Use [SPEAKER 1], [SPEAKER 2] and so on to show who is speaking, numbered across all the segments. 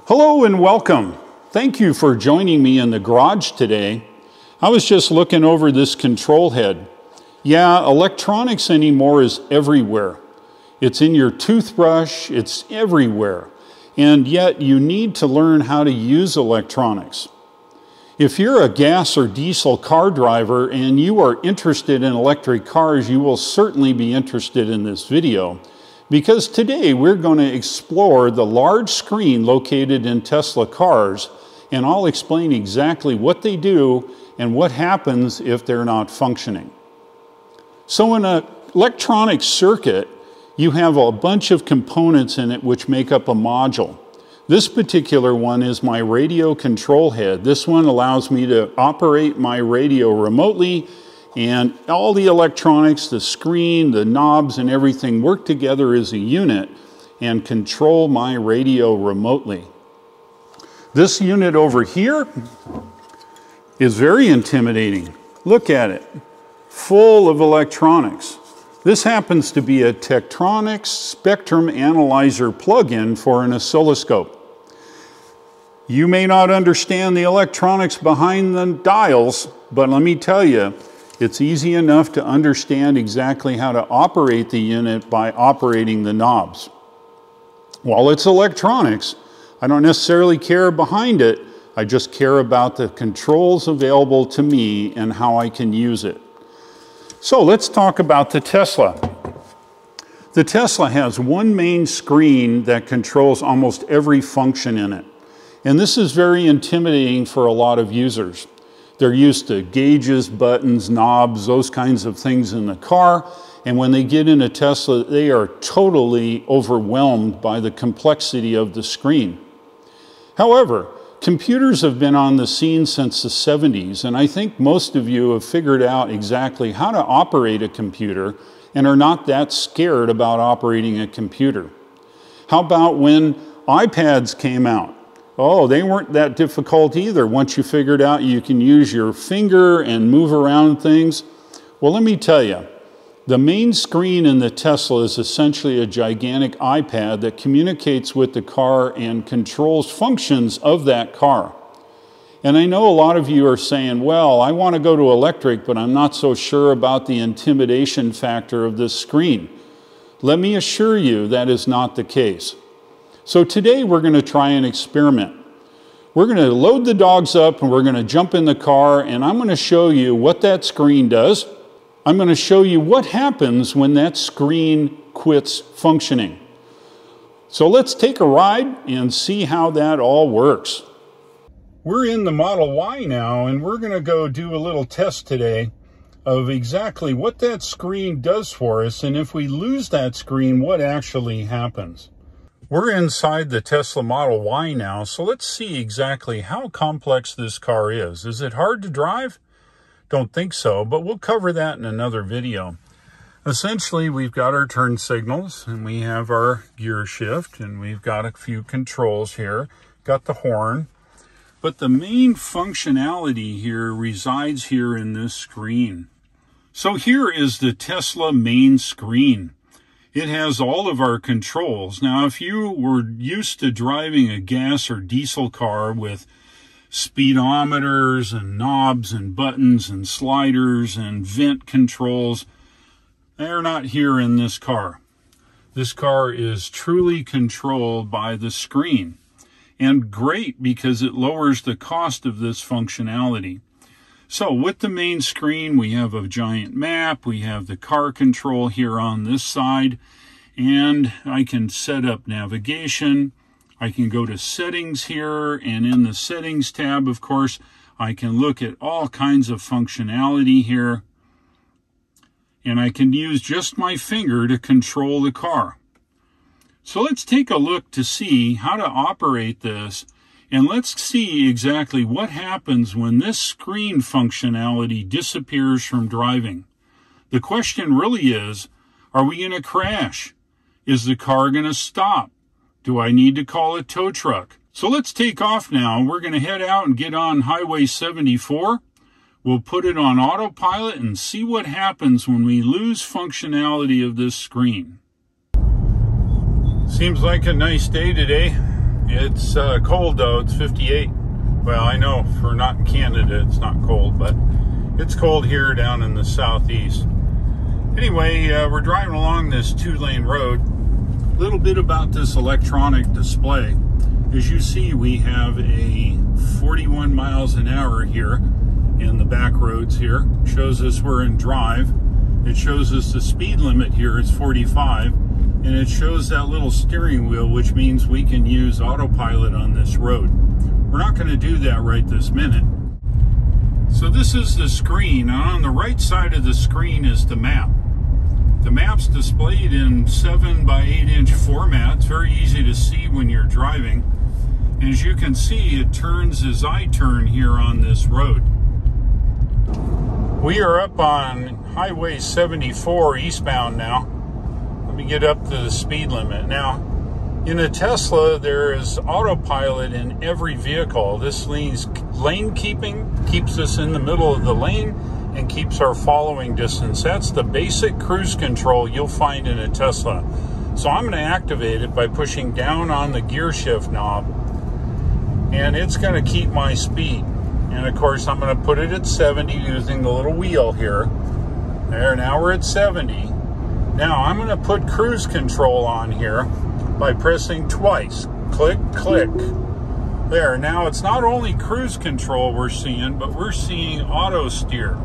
[SPEAKER 1] Hello and welcome. Thank you for joining me in the garage today. I was just looking over this control head. Yeah, electronics anymore is everywhere. It's in your toothbrush, it's everywhere. And yet you need to learn how to use electronics. If you're a gas or diesel car driver and you are interested in electric cars, you will certainly be interested in this video. Because today we're going to explore the large screen located in Tesla cars, and I'll explain exactly what they do and what happens if they're not functioning. So in an electronic circuit, you have a bunch of components in it which make up a module. This particular one is my radio control head. This one allows me to operate my radio remotely, and all the electronics, the screen, the knobs, and everything work together as a unit and control my radio remotely. This unit over here is very intimidating. Look at it, full of electronics. This happens to be a Tektronix spectrum analyzer plug-in for an oscilloscope. You may not understand the electronics behind the dials, but let me tell you, it's easy enough to understand exactly how to operate the unit by operating the knobs. While it's electronics, I don't necessarily care behind it, I just care about the controls available to me and how I can use it. So let's talk about the Tesla. The Tesla has one main screen that controls almost every function in it. And this is very intimidating for a lot of users. They're used to gauges, buttons, knobs, those kinds of things in the car. And when they get in a Tesla, they are totally overwhelmed by the complexity of the screen. However, computers have been on the scene since the 70s, and I think most of you have figured out exactly how to operate a computer and are not that scared about operating a computer. How about when iPads came out? Oh, they weren't that difficult either once you figured out you can use your finger and move around things. Well, let me tell you, the main screen in the Tesla is essentially a gigantic iPad that communicates with the car and controls functions of that car. And I know a lot of you are saying, well, I want to go to electric, but I'm not so sure about the intimidation factor of this screen. Let me assure you that is not the case. So today we're going to try an experiment. We're going to load the dogs up and we're going to jump in the car, and I'm going to show you what that screen does. I'm going to show you what happens when that screen quits functioning. So let's take a ride and see how that all works. We're in the Model Y now, and we're going to go do a little test today of exactly what that screen does for us, and if we lose that screen, what actually happens. We're inside the Tesla Model Y now, so let's see exactly how complex this car is. Is it hard to drive? Don't think so, but we'll cover that in another video. Essentially, we've got our turn signals, and we have our gear shift, and we've got a few controls here. Got the horn. But the main functionality here resides here in this screen. So here is the Tesla main screen. It has all of our controls. Now, if you were used to driving a gas or diesel car with speedometers and knobs and buttons and sliders and vent controls, they're not here in this car. This car is truly controlled by the screen. And great, because it lowers the cost of this functionality. So with the main screen, we have a giant map, we have the car control here on this side, and I can set up navigation. I can go to settings here, and in the settings tab, of course, I can look at all kinds of functionality here, and I can use just my finger to control the car. So let's take a look to see how to operate this. And let's see exactly what happens when this screen functionality disappears from driving. The question really is, are we going to crash? Is the car going to stop? Do I need to call a tow truck? So let's take off now. We're going to head out and get on Highway 74. We'll put it on autopilot and see what happens when we lose functionality of this screen. Seems like a nice day today. It's cold though, it's 58. Well, I know for not in Canada it's not cold, but it's cold here down in the southeast. Anyway, we're driving along this 2-lane road. A little bit about this electronic display. As you see, we have a 41 miles an hour here in the back roads here. Shows us we're in drive. It shows us the speed limit here is 45, and it shows that little steering wheel, which means we can use autopilot on this road. We're not going to do that right this minute. So this is the screen, and on the right side of the screen is the map. The map's displayed in 7 by 8 inch format. It's very easy to see when you're driving. And as you can see, it turns as I turn here on this road. We are up on Highway 74 eastbound now. Let me get up to the speed limit. Now, in a Tesla, there is autopilot in every vehicle. This lane keeping keeps us in the middle of the lane and keeps our following distance. That's the basic cruise control you'll find in a Tesla. So I'm going to activate it by pushing down on the gear shift knob, and it's going to keep my speed. And of course, I'm going to put it at 70 using the little wheel here. There, now we're at 70. Now I'm going to put cruise control on here by pressing twice. Click, click. There, now it's not only cruise control we're seeing, but we're seeing auto steer.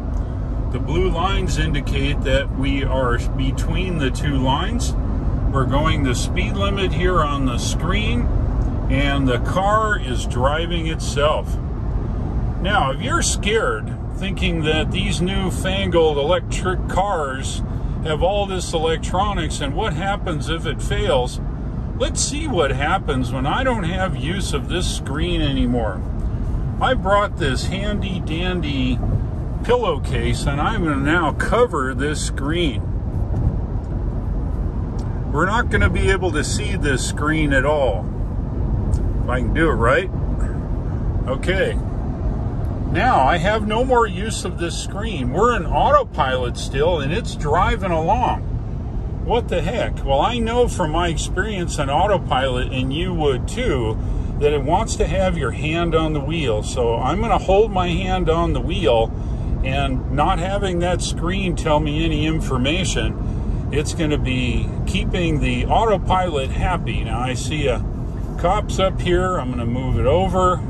[SPEAKER 1] The blue lines indicate that we are between the two lines. We're going the speed limit here on the screen, and the car is driving itself. Now, if you're scared, thinking that these newfangled electric cars have all this electronics and what happens if it fails, let's see what happens when I don't have use of this screen anymore. I brought this handy dandy pillowcase, and I'm going to now cover this screen. We're not going to be able to see this screen at all. If I can do it right. Okay. Now, I have no more use of this screen. We're in autopilot still, and it's driving along. What the heck? Well, I know from my experience in autopilot, and you would too, that it wants to have your hand on the wheel. So I'm going to hold my hand on the wheel, and not having that screen tell me any information, it's going to be keeping the autopilot happy. Now, I see a cop's up here. I'm going to move it over.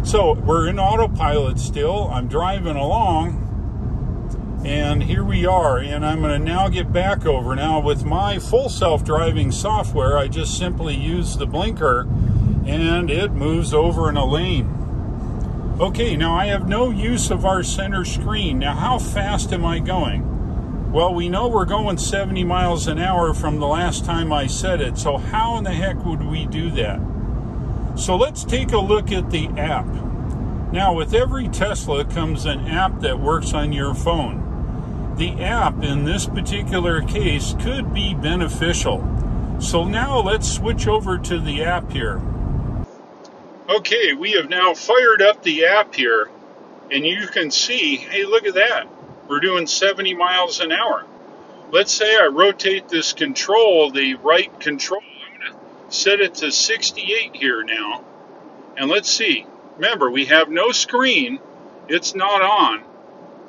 [SPEAKER 1] So we're in autopilot still. I'm driving along, and here we are, and I'm going to now get back over. Now, with my full self-driving software, I just simply use the blinker, and it moves over in a lane. Okay, now I have no use of our center screen. Now, how fast am I going? Well, we know we're going 70 miles an hour from the last time I said it, so how in the heck would we do that? So let's take a look at the app. Now, with every Tesla comes an app that works on your phone. The app in this particular case could be beneficial. So now let's switch over to the app here. Okay, we have now fired up the app here, and you can see, hey, look at that. We're doing 70 miles an hour. Let's say I rotate this control, the right control. I'm going to set it to 68 here now. And let's see. Remember, we have no screen. It's not on.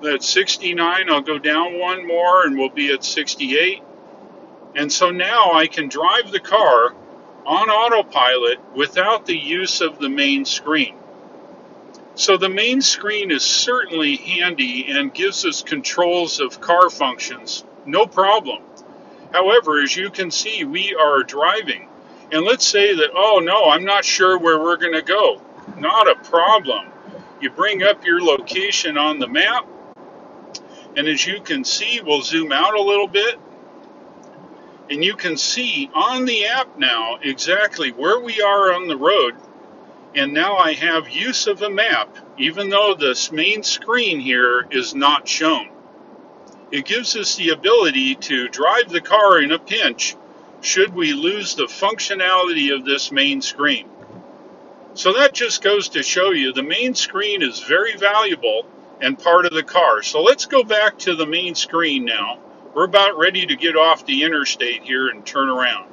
[SPEAKER 1] That's 69. I'll go down one more, and we'll be at 68. And so now I can drive the car on autopilot without the use of the main screen. So the main screen is certainly handy and gives us controls of car functions. No problem. However, as you can see, we are driving. And let's say that, oh no, I'm not sure where we're going to go. Not a problem. You bring up your location on the map. And as you can see, we'll zoom out a little bit. And you can see on the app now exactly where we are on the road. And now I have use of a map, even though this main screen here is not shown. It gives us the ability to drive the car in a pinch should we lose the functionality of this main screen. So that just goes to show you the main screen is very valuable and part of the car. So let's go back to the main screen now. We're about ready to get off the interstate here and turn around.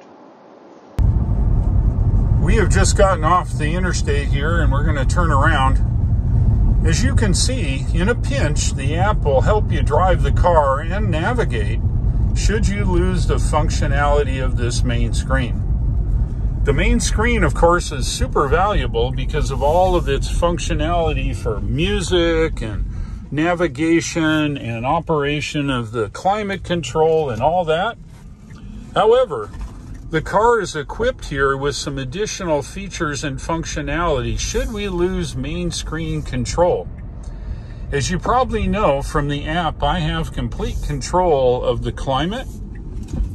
[SPEAKER 1] We have just gotten off the interstate here and we're going to turn around. As you can see, in a pinch, the app will help you drive the car and navigate should you lose the functionality of this main screen. The main screen, of course, is super valuable because of all of its functionality for music and navigation and operation of the climate control and all that. However, the car is equipped here with some additional features and functionality should we lose main screen control. As you probably know from the app, I have complete control of the climate,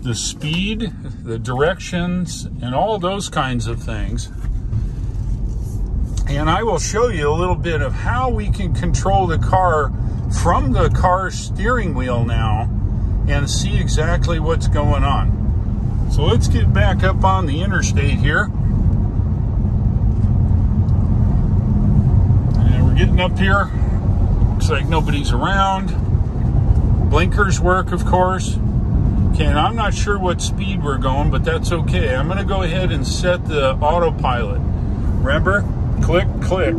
[SPEAKER 1] the speed, the directions, and all those kinds of things. And I will show you a little bit of how we can control the car from the car's steering wheel now and see exactly what's going on. So let's get back up on the interstate here. And we're getting up here. Looks like nobody's around. Blinkers work, of course. Okay, and I'm not sure what speed we're going, but that's okay. I'm going to go ahead and set the autopilot. Remember? Click, click.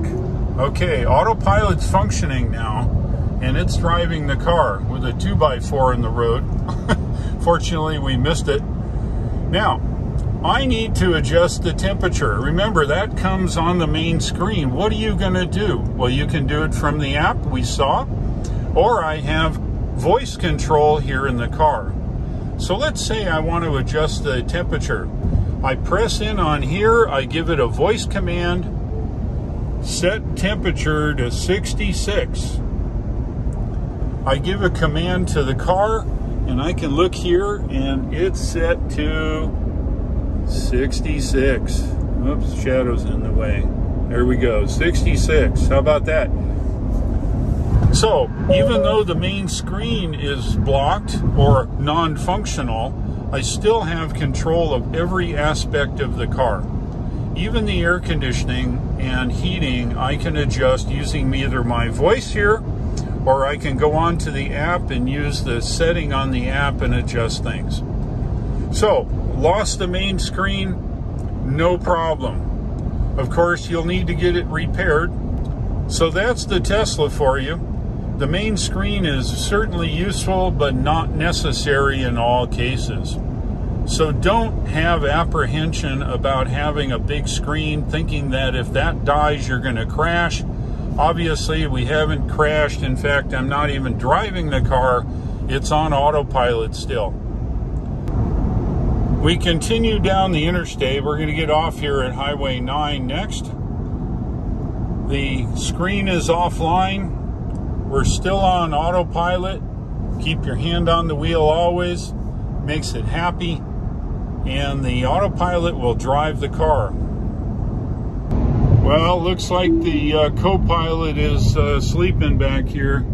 [SPEAKER 1] Okay, autopilot's functioning now, and it's driving the car with a 2x4 in the road. Fortunately, we missed it. Now, I need to adjust the temperature. Remember, that comes on the main screen. What are you going to do? Well, you can do it from the app we saw, or I have voice control here in the car. So let's say I want to adjust the temperature. I press in on here, I give it a voice command, set temperature to 66. I give a command to the car, and I can look here, and it's set to 66. Oops, shadow's in the way. There we go, 66. How about that? So, even though the main screen is blocked or non-functional, I still have control of every aspect of the car. Even the air conditioning and heating, I can adjust using either my voice here, or I can go on to the app and use the setting on the app and adjust things. So, lost the main screen, no problem. Of course, you'll need to get it repaired. So that's the Tesla for you. The main screen is certainly useful, but not necessary in all cases. So don't have apprehension about having a big screen, thinking that if that dies, you're going to crash. Obviously, we haven't crashed. In fact, I'm not even driving the car. It's on autopilot still. We continue down the interstate. We're going to get off here at Highway 9 next. The screen is offline. We're still on autopilot. Keep your hand on the wheel always. Makes it happy. And the autopilot will drive the car. Well, looks like the co-pilot is sleeping back here.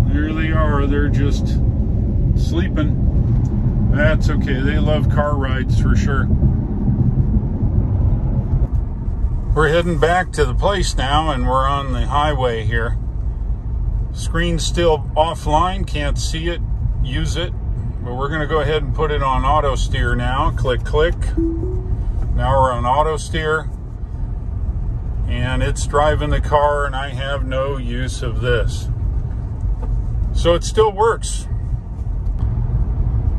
[SPEAKER 1] There they are. They're just sleeping. That's okay. They love car rides for sure. We're heading back to the place now, and we're on the highway here. Screen's still offline. Can't see it, use it. But we're going to go ahead and put it on auto steer now. Click, click. Now we're on auto steer. And it's driving the car, and I have no use of this. So it still works.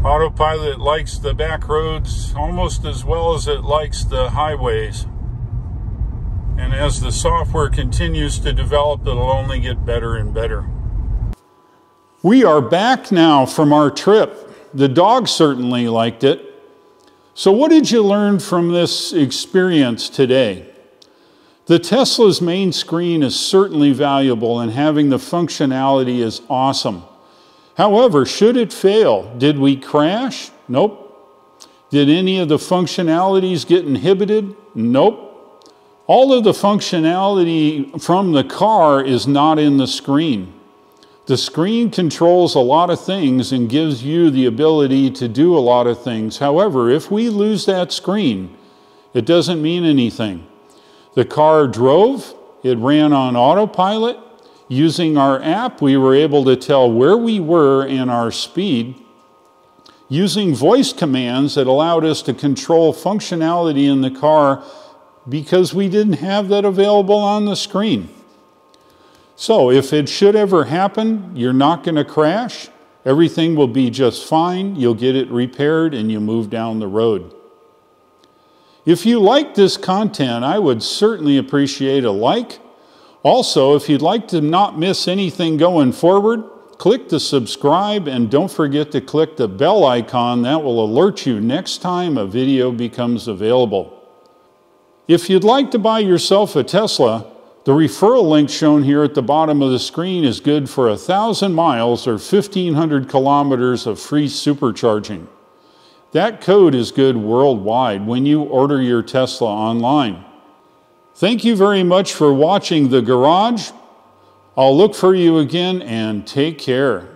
[SPEAKER 1] Autopilot likes the back roads almost as well as it likes the highways. And as the software continues to develop, it'll only get better and better. We are back now from our trip. The dog certainly liked it. So what did you learn from this experience today? The Tesla's main screen is certainly valuable, and having the functionality is awesome. However, should it fail, did we crash? Nope. Did any of the functionalities get inhibited? Nope. All of the functionality from the car is not in the screen. The screen controls a lot of things and gives you the ability to do a lot of things. However, if we lose that screen, it doesn't mean anything. The car drove, it ran on autopilot. Using our app, we were able to tell where we were and our speed. using voice commands that allowed us to control functionality in the car because we didn't have that available on the screen. So if it should ever happen, you're not going to crash. Everything will be just fine. You'll get it repaired and you move down the road. If you like this content, I would certainly appreciate a like. Also, if you'd like to not miss anything going forward, click the subscribe and don't forget to click the bell icon. That will alert you next time a video becomes available. If you'd like to buy yourself a Tesla, the referral link shown here at the bottom of the screen is good for 1,000 miles or 1,500 kilometers of free supercharging. That code is good worldwide when you order your Tesla online. Thank you very much for watching The Garage. I'll look for you again and take care.